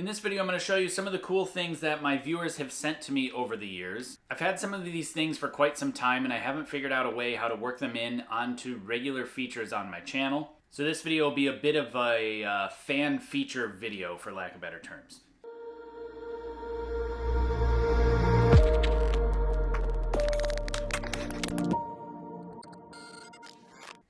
In this video, I'm going to show you some of the cool things that my viewers have sent to me over the years. I've had some of these things for quite some time and I haven't figured out a way how to work them in onto regular features on my channel. So this video will be a bit of a fan feature video, for lack of better terms.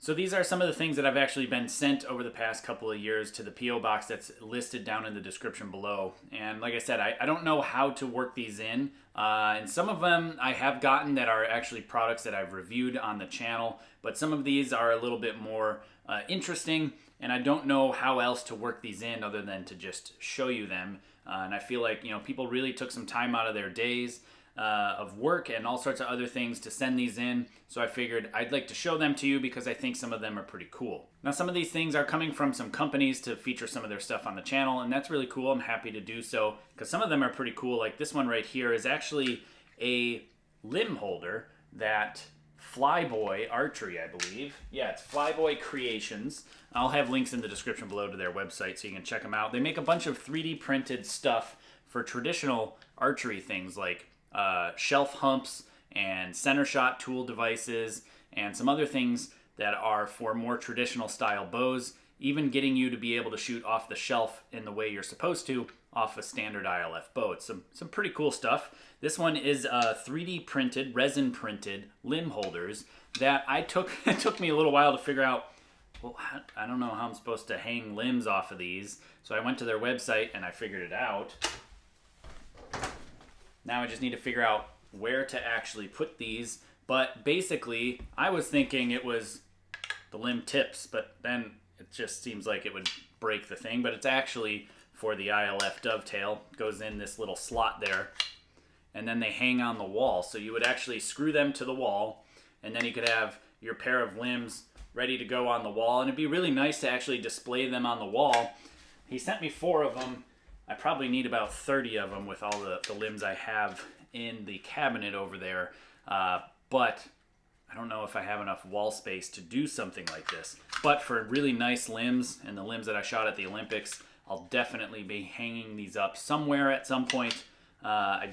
So these are some of the things that I've actually been sent over the past couple of years to the P.O. box that's listed down in the description below. And like I said, I don't know how to work these in. And some of them I have gotten that are actually products that I've reviewed on the channel, but some of these are a little bit more interesting, and I don't know how else to work these in other than to just show you them. And I feel like, you know, people really took some time out of their days of work and all sorts of other things to send these in, so I figured I'd like to show them to you because I think some of them are pretty cool. Now, some of these things are coming from some companies to feature some of their stuff on the channel, and that's really cool. I'm happy to do so because some of them are pretty cool. Like this one right here is actually a limb holder that FlyBoy Archery, I believe. Yeah, it's FlyBoy Creations. I'll have links in the description below to their website so you can check them out. They make a bunch of 3D printed stuff for traditional archery things like shelf humps and center shot tool devices and some other things that are for more traditional style bows, even getting you to be able to shoot off the shelf in the way you're supposed to off a standard ILF bow. It's some pretty cool stuff. This one is 3D printed, resin printed limb holders that it took me a little while to figure out, well, I don't know how I'm supposed to hang limbs off of these. So I went to their website and I figured it out. Now I just need to figure out where to actually put these. But basically, I was thinking it was the limb tips, but then it just seems like it would break the thing. But it's actually for the ILF dovetail. It goes in this little slot there, and then they hang on the wall. So you would actually screw them to the wall, and then you could have your pair of limbs ready to go on the wall. And it'd be really nice to actually display them on the wall. He sent me 4 of them. I probably need about 30 of them with all the limbs I have in the cabinet over there. But I don't know if I have enough wall space to do something like this. But for really nice limbs and the limbs that I shot at the Olympics, I'll definitely be hanging these up somewhere at some point. I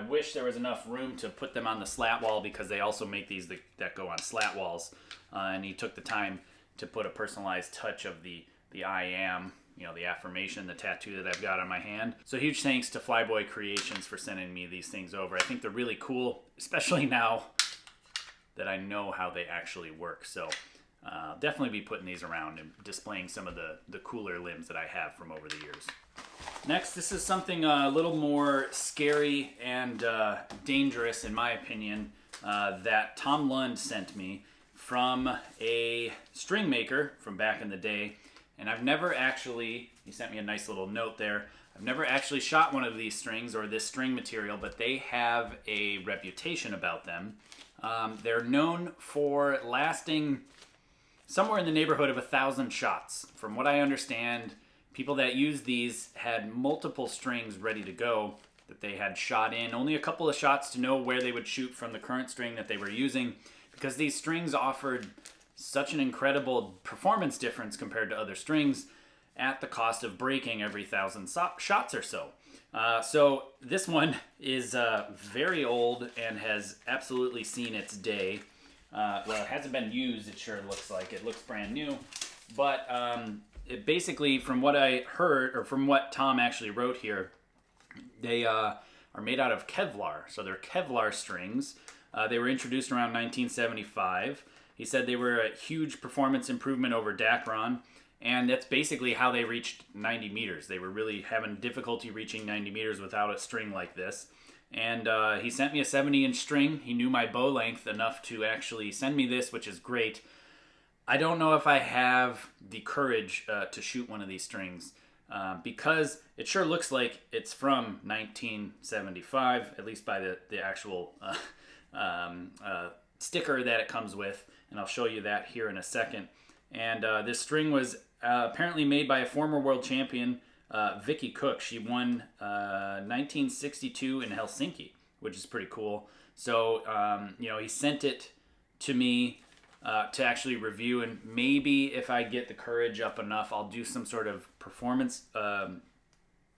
wish there was enough room to put them on the slat wall because they also make these that go on slat walls. And he took the time to put a personalized touch of the I am, the affirmation, the tattoo that I've got on my hand. So huge thanks to FlyBoy Creations for sending me these things over. I think they're really cool, especially now that I know how they actually work. So definitely be putting these around and displaying some of the cooler limbs that I have from over the years. Next, this is something a little more scary and dangerous, in my opinion, that Tom Lund sent me from a string maker from back in the day. And I've never actually, he sent me a nice little note there, I've never actually shot one of these strings or this string material, but they have a reputation about them. They're known for lasting somewhere in the neighborhood of 1,000 shots. From what I understand, people that use these had multiple strings ready to go that they had shot in. Only a couple of shots to know where they would shoot from the current string that they were using, because these strings offered such an incredible performance difference compared to other strings at the cost of breaking every 1,000 shots or so. So this one is very old and has absolutely seen its day. Well, it hasn't been used, it sure looks like. It looks brand new. But it basically, from what I heard, or from what Tom actually wrote here, they are made out of Kevlar. So they're Kevlar strings. They were introduced around 1975. He said they were a huge performance improvement over Dacron, and that's basically how they reached 90 meters. They were really having difficulty reaching 90 meters without a string like this. And he sent me a 70-inch string. He knew my bow length enough to actually send me this, which is great. I don't know if I have the courage to shoot one of these strings because it sure looks like it's from 1975, at least by the actual sticker that it comes with. And I'll show you that here in a second. And this string was apparently made by a former world champion, Vicky Cook. She won 1962 in Helsinki, which is pretty cool. So, he sent it to me to actually review, and maybe if I get the courage up enough, I'll do some sort of performance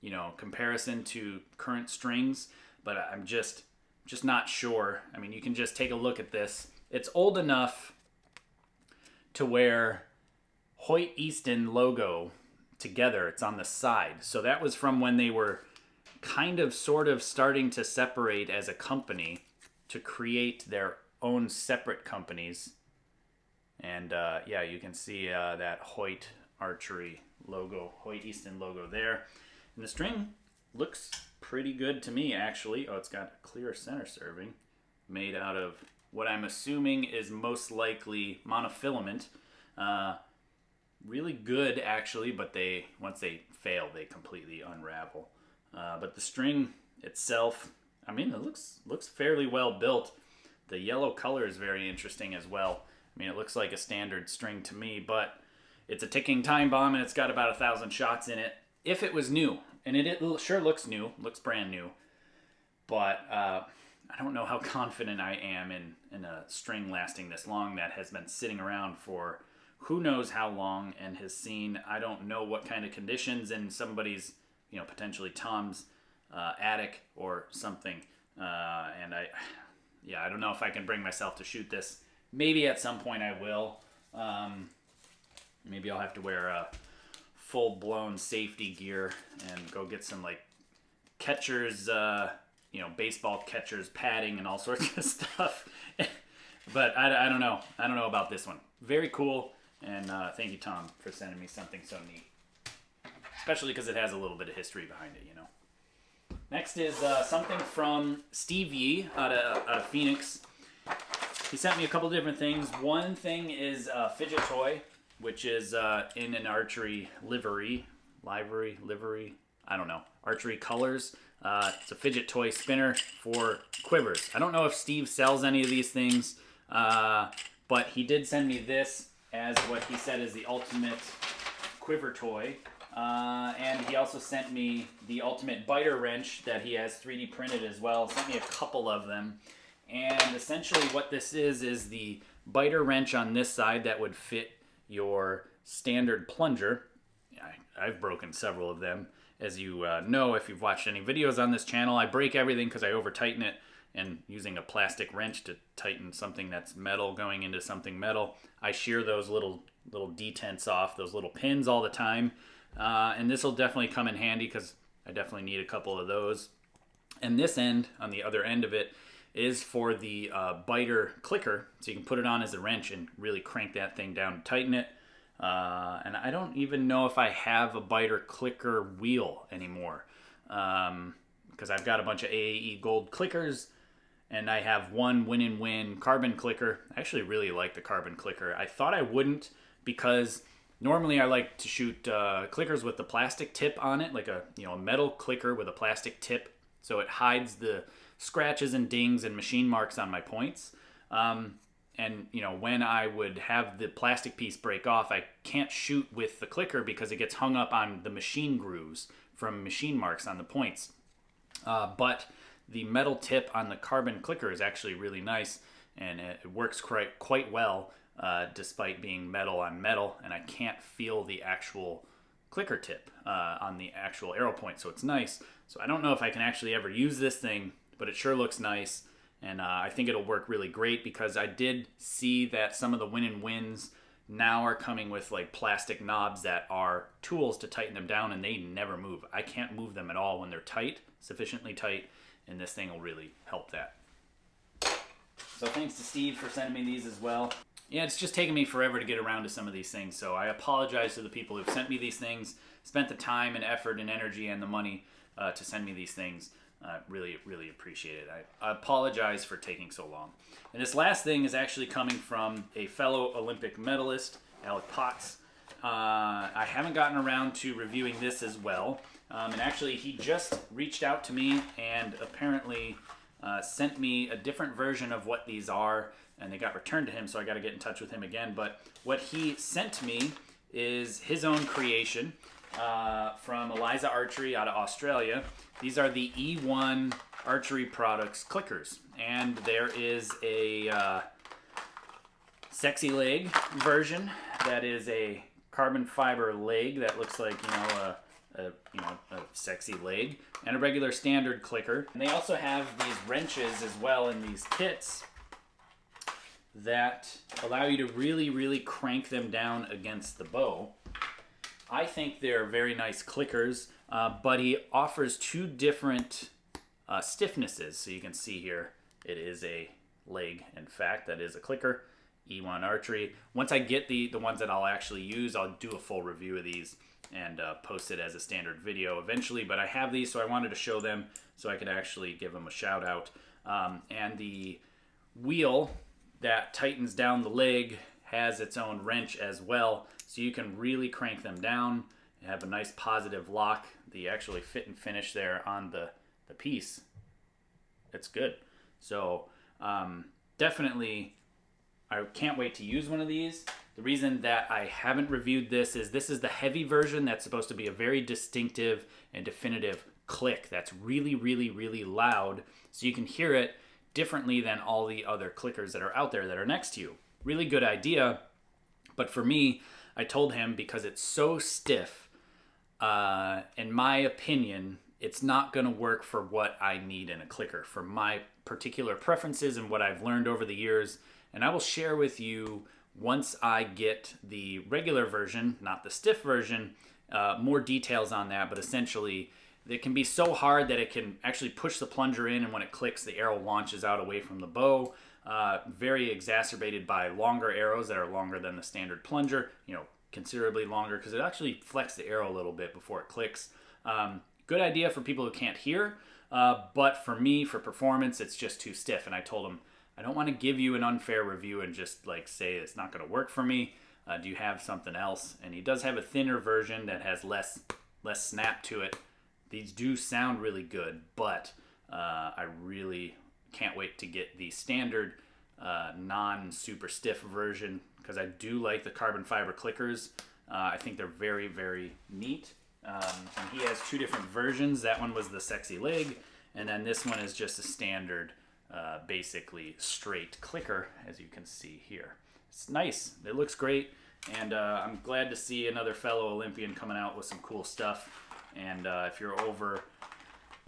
you know, comparison to current strings, but I'm just not sure. I mean, you can just take a look at this. It's old enough to where Hoyt Easton logo together, it's on the side. So that was from when they were kind of sort of starting to separate as a company to create their own separate companies. And yeah, you can see that Hoyt Archery logo, Hoyt Easton logo there. And the string looks pretty good to me, actually. Oh, it's got a clear center serving made out of what I'm assuming is most likely monofilament. Really good, actually, but once they fail, they completely unravel. But the string itself, I mean, it looks fairly well built. The yellow color is very interesting as well. I mean, it looks like a standard string to me, but it's a ticking time bomb, and it's got about 1,000 shots in it. If it was new, and it sure looks new, looks brand new, but I don't know how confident I am in a string lasting this long that has been sitting around for who knows how long and has seen, I don't know what kind of conditions in somebody's, you know, potentially Tom's attic or something. And I don't know if I can bring myself to shoot this. Maybe at some point I will. Maybe I'll have to wear a full-blown safety gear and go get some like catchers, you know, baseball catchers padding and all sorts of stuff. But I don't know. I don't know about this one. Very cool. And thank you, Tom, for sending me something so neat. Especially because it has a little bit of history behind it, you know. Next is something from Steve Yee out of Phoenix. He sent me a couple different things. One thing is a fidget toy, which is in an archery livery, I don't know, archery colors. It's a fidget toy spinner for quivers. I don't know if Steve sells any of these things, but he did send me this as what he said is the ultimate quiver toy. And he also sent me the ultimate Beiter wrench that he has 3D printed as well. Sent me a couple of them. And essentially what this is the Beiter wrench on this side that would fit your standard plunger. I've broken several of them. As you know, if you've watched any videos on this channel, I break everything because I over tighten it, and using a plastic wrench to tighten something that's metal going into something metal, I shear those little detents off, those little pins all the time. And this will definitely come in handy because I definitely need a couple of those. And this end, on the other end of it, is for the Beiter clicker, so you can put it on as a wrench and really crank that thing down and tighten it. And I don't even know if I have a Beiter clicker wheel anymore, because I've got a bunch of AAE gold clickers, and I have one win-in-win carbon clicker. I actually really like the carbon clicker. I thought I wouldn't, because normally I like to shoot clickers with the plastic tip on it, like a metal clicker with a plastic tip, so it hides the scratches and dings and machine marks on my points. And when I would have the plastic piece break off, I can't shoot with the clicker because it gets hung up on the machine grooves from machine marks on the points. But the metal tip on the carbon clicker is actually really nice, and it works quite well, despite being metal on metal, and I can't feel the actual clicker tip on the actual arrow point, so it's nice. So I don't know if I can actually ever use this thing, but it sure looks nice, and I think it'll work really great, because I did see that some of the win-in-wins now are coming with like plastic knobs that are tools to tighten them down, and they never move. I can't move them at all when they're tight, sufficiently tight, and this thing will really help that. So thanks to Steve for sending me these as well. Yeah, it's just taken me forever to get around to some of these things, so I apologize to the people who've sent me these things, spent the time and effort and energy and the money to send me these things. Really, really appreciate it. I apologize for taking so long. And this last thing is actually coming from a fellow Olympic medalist, Alec Potts. I haven't gotten around to reviewing this as well. And actually, he just reached out to me and apparently sent me a different version of what these are, and they got returned to him, so I got to get in touch with him again. But what he sent me is his own creation from Eliza Archery out of Australia. These are the E1 Archery Products clickers, and there is a sexy leg version that is a carbon fiber leg that looks like a a sexy leg, and a regular standard clicker. And they also have these wrenches as well in these kits that allow you to really, really crank them down against the bow. I think they're very nice clickers, but he offers two different stiffnesses. So you can see here, it is a leg. In fact, that is a clicker, E1 Archery. Once I get the ones that I'll actually use, I'll do a full review of these and post it as a standard video eventually. But I have these, so I wanted to show them so I could actually give them a shout out. And the wheel that tightens down the leg has its own wrench as well, so you can really crank them down and have a nice positive lock. The actually fit and finish there on the piece, it's good. So definitely, I can't wait to use one of these. The reason that I haven't reviewed this is the heavy version that's supposed to be a very distinctive and definitive click that's really, really, really loud, so you can hear it differently than all the other clickers that are out there that are next to you. Really good idea, but for me, I told him because it's so stiff, in my opinion, it's not going to work for what I need in a clicker, for my particular preferences and what I've learned over the years. And I will share with you, once I get the regular version, not the stiff version, more details on that. But essentially, it can be so hard that it can actually push the plunger in, and when it clicks, the arrow launches out away from the bow. Very exacerbated by longer arrows that are longer than the standard plunger, considerably longer, because it actually flecks the arrow a little bit before it clicks. Good idea for people who can't hear, but for me, for performance, it's just too stiff. And I told him, I don't want to give you an unfair review and just say it's not going to work for me. Do you have something else? And he does have a thinner version that has less snap to it. These do sound really good, but I really can't wait to get the standard non-super stiff version, because I do like the carbon fiber clickers. I think they're very, very neat. And he has two different versions. That one was the sexy leg, and then this one is just a standard, basically straight clicker, as you can see here. It's nice. It looks great, and I'm glad to see another fellow Olympian coming out with some cool stuff. And if you're over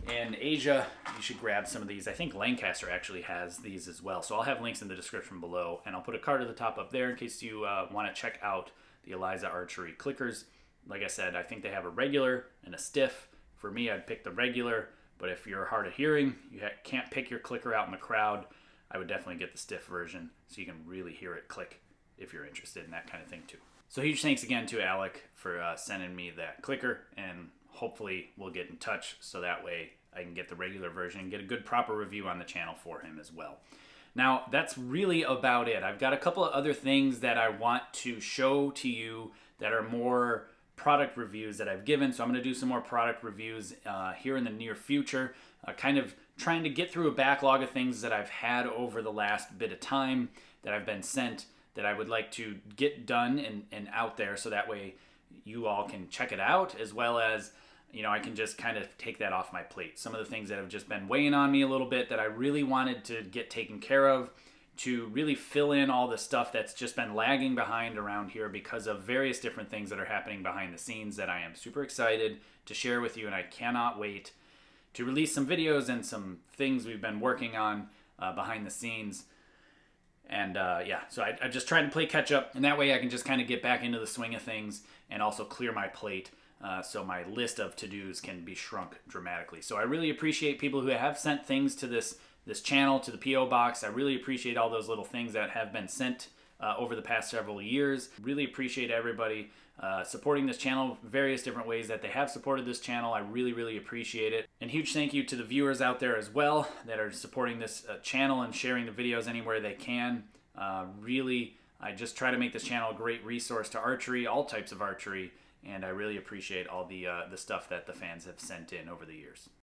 in Asia, you should grab some of these. I think Lancaster actually has these as well. So I'll have links in the description below, and I'll put a card at the top up there in case you want to check out the Eliza Archery clickers. Like I said, I think they have a regular and a stiff. For me, I'd pick the regular, but if you're hard of hearing, you can't pick your clicker out in the crowd, I would definitely get the stiff version so you can really hear it click if you're interested in that kind of thing too. So huge thanks again to Alec for sending me that clicker, and hopefully we'll get in touch so that way I can get the regular version and get a good proper review on the channel for him as well. Now, that's really about it. I've got a couple of other things that I want to show to you that are more product reviews that I've given. So I'm going to do some more product reviews here in the near future, kind of trying to get through a backlog of things that I've had over the last bit of time that I've been sent that I would like to get done and out there, so that way you all can check it out, as well as I can just kind of take that off my plate. Some of the things that have just been weighing on me a little bit that I really wanted to get taken care of, to really fill in all the stuff that's just been lagging behind around here because of various different things that are happening behind the scenes that I am super excited to share with you, and I cannot wait to release some videos and some things we've been working on behind the scenes. And so I just try to play catch up, and that way I can just kind of get back into the swing of things and also clear my plate, so my list of to-dos can be shrunk dramatically. So I really appreciate people who have sent things to this channel, to the P.O. Box. I really appreciate all those little things that have been sent over the past several years. Really appreciate everybody supporting this channel, various different ways that they have supported this channel. I really, really appreciate it. And huge thank you to the viewers out there as well that are supporting this channel and sharing the videos anywhere they can. Really, I just try to make this channel a great resource to archery, all types of archery, and I really appreciate all the stuff that the fans have sent in over the years.